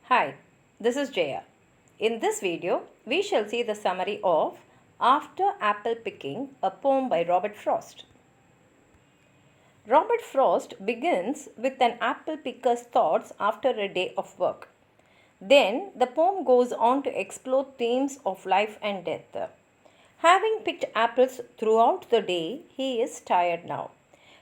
Hi, this is Jaya. In this video, we shall see the summary of After Apple Picking, a poem by Robert Frost. Robert Frost begins with an apple picker's thoughts after a day of work. Then the poem goes on to explore themes of life and death. Having picked apples throughout the day, he is tired now.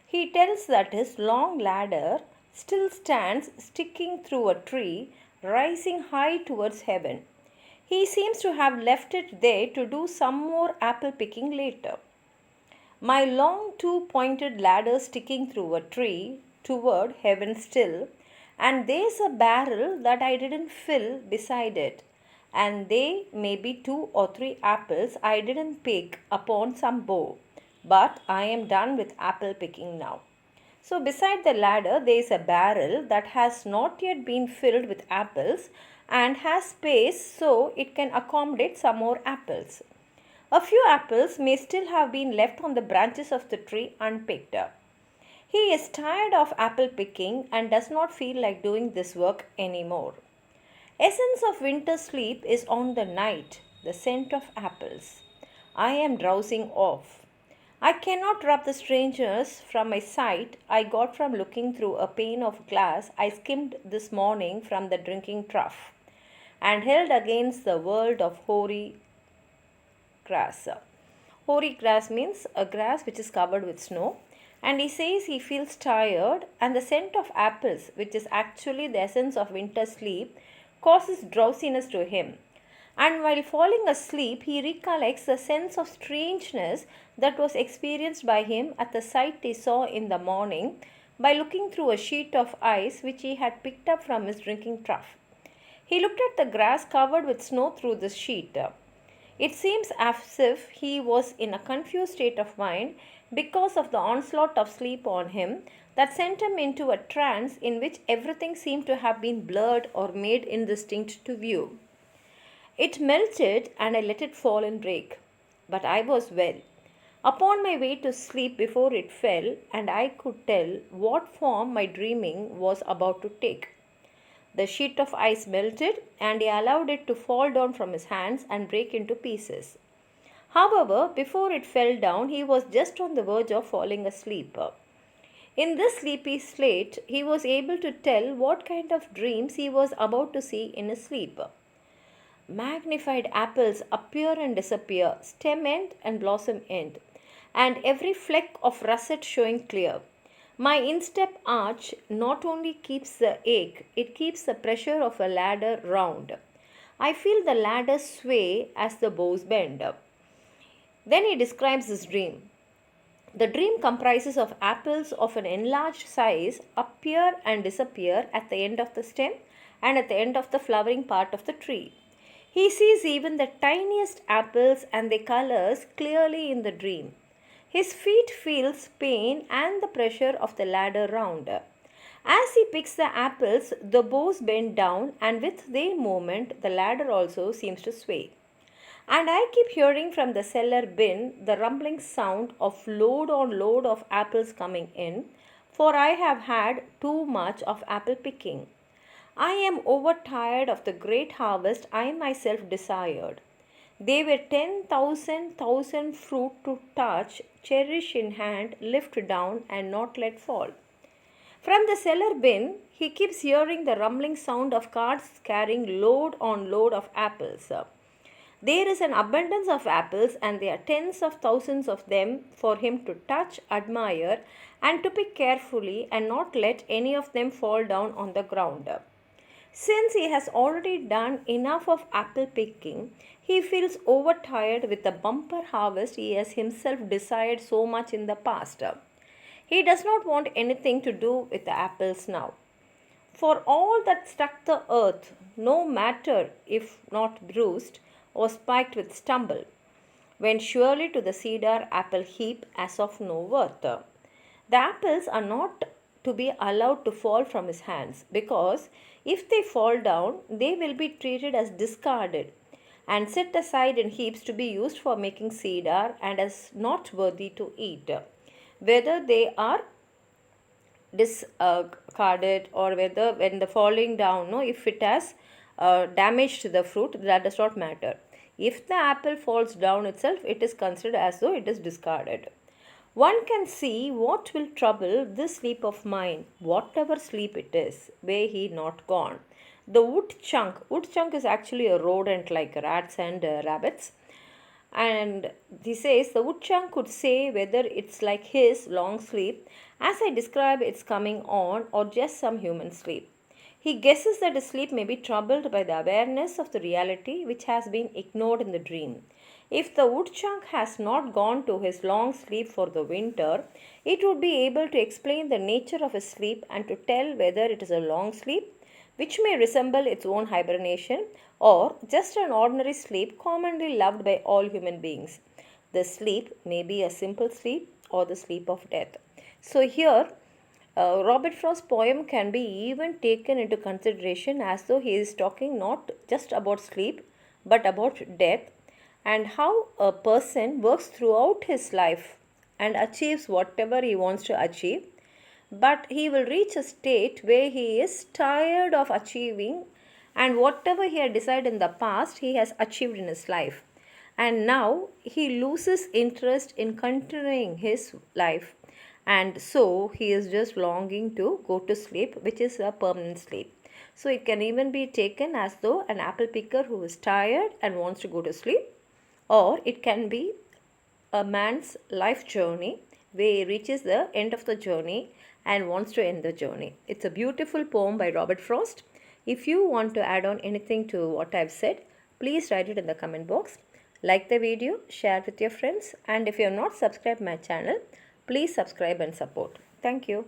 He tells that his long ladder still stands sticking through a tree, rising high towards heaven. He seems to have left it there to do some more apple picking later. My long two-pointed ladder sticking through a tree toward heaven still, and there's a barrel that I didn't fill beside it, and they may be 2 or 3 apples I didn't pick upon some bough, but I am done with apple picking now. So beside the ladder there is a barrel that has not yet been filled with apples and has space so it can accommodate some more apples. A few apples may still have been left on the branches of the tree unpicked. He is tired of apple picking and does not feel like doing this work anymore. Essence of winter sleep is on the night, the scent of apples. I am drowsing off. I cannot rub the strangers from my sight I got from looking through a pane of glass I skimmed this morning from the drinking trough, and held against the world of hoary grass. Hoary grass means a grass which is covered with snow. And he says he feels tired, and the scent of apples, which is actually the essence of winter sleep, causes drowsiness to him. And while falling asleep, he recollects the sense of strangeness that was experienced by him at the sight he saw in the morning by looking through a sheet of ice which he had picked up from his drinking trough. He looked at the grass covered with snow through this sheet. It seems as if he was in a confused state of mind because of the onslaught of sleep on him that sent him into a trance in which everything seemed to have been blurred or made indistinct to view. It melted and I let it fall and break. But I was well. Upon my way to sleep before it fell, and I could tell what form my dreaming was about to take. The sheet of ice melted, and he allowed it to fall down from his hands and break into pieces. However, before it fell down, he was just on the verge of falling asleep. In this sleepy state, he was able to tell what kind of dreams he was about to see in his sleep. Magnified apples appear and disappear, stem end and blossom end, and every fleck of russet showing clear. My instep arch not only keeps the ache, it keeps the pressure of a ladder round. I feel the ladder sway as the bows bend. Then he describes his dream. The dream comprises of apples of an enlarged size appear and disappear at the end of the stem and at the end of the flowering part of the tree. He sees even the tiniest apples and their colors clearly in the dream. His feet feels pain and the pressure of the ladder round. As he picks the apples, the bows bend down, and with their movement, the ladder also seems to sway. And I keep hearing from the cellar bin the rumbling sound of load on load of apples coming in, for I have had too much of apple picking. I am overtired of the great harvest I myself desired. They were 10,000 fruit to touch, cherish in hand, lift down, and not let fall. From the cellar bin, he keeps hearing the rumbling sound of carts carrying load on load of apples. There is an abundance of apples, and there are tens of thousands of them for him to touch, admire, and to pick carefully and not let any of them fall down on the ground. Since he has already done enough of apple picking, he feels overtired with the bumper harvest he has himself desired so much in the past. He does not want anything to do with the apples now. For all that struck the earth, no matter if not bruised or spiked with stumble, went surely to the cedar apple heap as of no worth. The apples are not to be allowed to fall from his hands, because if they fall down, they will be treated as discarded and set aside in heaps to be used for making cedar and as not worthy to eat, whether they are discarded, or whether when the falling down, no, if it has damaged the fruit, that does not matter. If the apple falls down itself, it is considered as though it is discarded. One can see what will trouble this sleep of mine, whatever sleep it is, were he not gone. The wood chunk is actually a rodent like rats and rabbits. And he says the woodchuck could say whether it's like his long sleep, as I describe its coming on, or just some human sleep. He guesses that his sleep may be troubled by the awareness of the reality which has been ignored in the dream. If the woodchuck has not gone to his long sleep for the winter, it would be able to explain the nature of his sleep and to tell whether it is a long sleep, which may resemble its own hibernation, or just an ordinary sleep commonly loved by all human beings. The sleep may be a simple sleep or the sleep of death. So, here Robert Frost's poem can be even taken into consideration as though he is talking not just about sleep but about death, and how a person works throughout his life and achieves whatever he wants to achieve, but he will reach a state where he is tired of achieving, and whatever he had decided in the past he has achieved in his life, and now he loses interest in continuing his life, and so he is just longing to go to sleep, which is a permanent sleep. So it can even be taken as though an apple picker who is tired and wants to go to sleep, or it can be a man's life journey where he reaches the end of the journey and wants to end the journey. It's a beautiful poem by Robert Frost. If you want to add on anything to what I've said, please write it in the comment box. Like the video, share it with your friends, and if you have not subscribed my channel, please subscribe and support. Thank you.